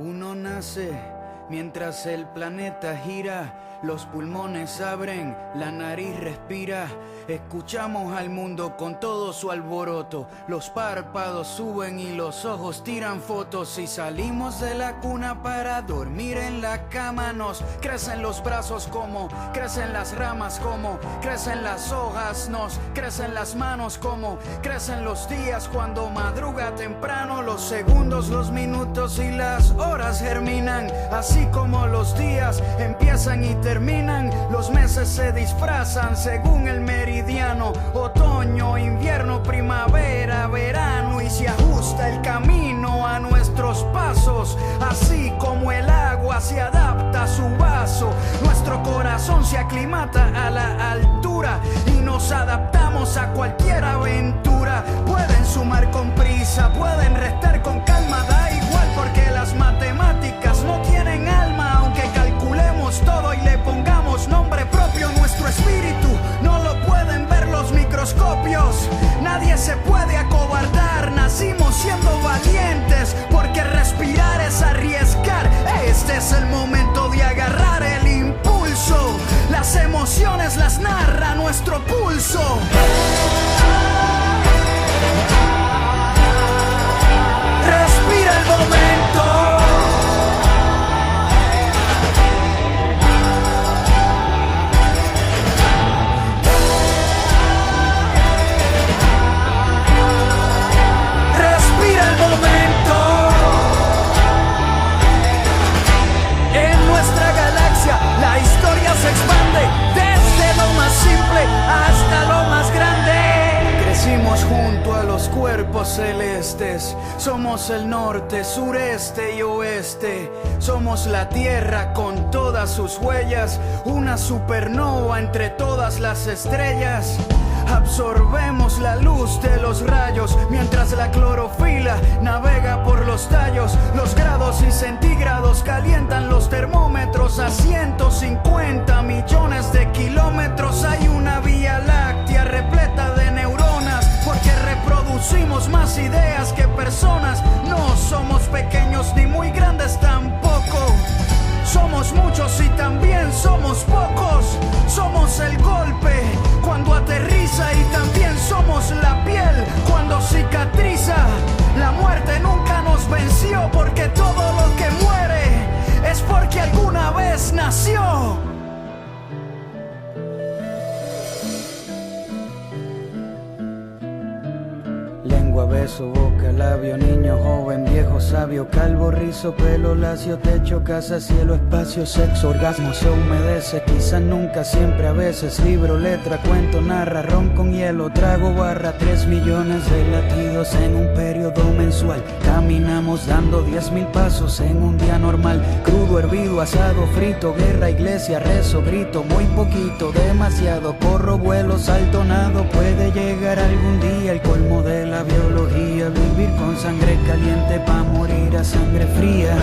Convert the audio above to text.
Uno nace mientras el planeta gira, los pulmones abren, la nariz respira. Escuchamos al mundo con todo su alboroto, los párpados suben y los ojos tiran fotos. Y salimos de la cuna para dormir en la cama. Nos crecen los brazos como crecen las ramas, como crecen las hojas, nos crecen las manos, como crecen los días cuando madruga temprano. Los segundos, los minutos y las horas germinan, así como los días empiezan y terminan. Los meses se disfrazan según el meridiano, otoño, invierno, primavera, verano, y se ajusta el camino a nuestros pasos, así como el agua se adapta a su vaso. Nuestro corazón se aclimata a la altura y nos adaptamos a cualquier aventura. Pueden sumar con prisa, pueden restar con calma, da igual porque las matemáticas no tienen alma. Aunque calculemos todo y le pongamos nombre propio, nuestro espíritu no lo pueden ver los microscopios. Nadie se puede acobardar, nacimos siendo valientes, porque respirar es arriesgar. Este es el momento de agarrar el impulso, las emociones las narra nuestro pulso. Respira el momento. La historia se expande desde lo más simple hasta lo más grande. Crecimos junto a los cuerpos celestes. Somos el norte, sureste y oeste. Somos la tierra con todas sus huellas, una supernova entre todas las estrellas. Absorbemos la luz de los rayos mientras la clorofila navega por los tallos. Los grados y centígrados calientan los termómetros a 150 millones de kilómetros. Hay una vía láctea repleta de neuronas, porque reproducimos más ideas que personas. No somos pequeños ni muy grandes tampoco. Somos muchos y también somos pocos. Somos el golpe cuando aterriza y también somos la piel cuando cicatriza. La muerte nunca nos venció, porque todo lo que muere es porque alguna vez nació. Lengua, beso, boca, labio, niño, joven, viejo, sabio, calvo, rizo, pelo, lacio, techo, casa, cielo, espacio, sexo, orgasmo, se humedece, quizás nunca, siempre, a veces, libro, letra, cuento, narra, ron con hielo, trago, barra, 3 millones de latidos en un periodo mensual. Caminamos dando 10,000 pasos en un día normal. Crudo, hervido, asado, frito, guerra, iglesia, rezo, grito, muy poquito, demasiado, corro, vuelo, salto, nado. Puede llegar algún día el colmo de la biología, vivir con sangre caliente pa' morir a sangre fría.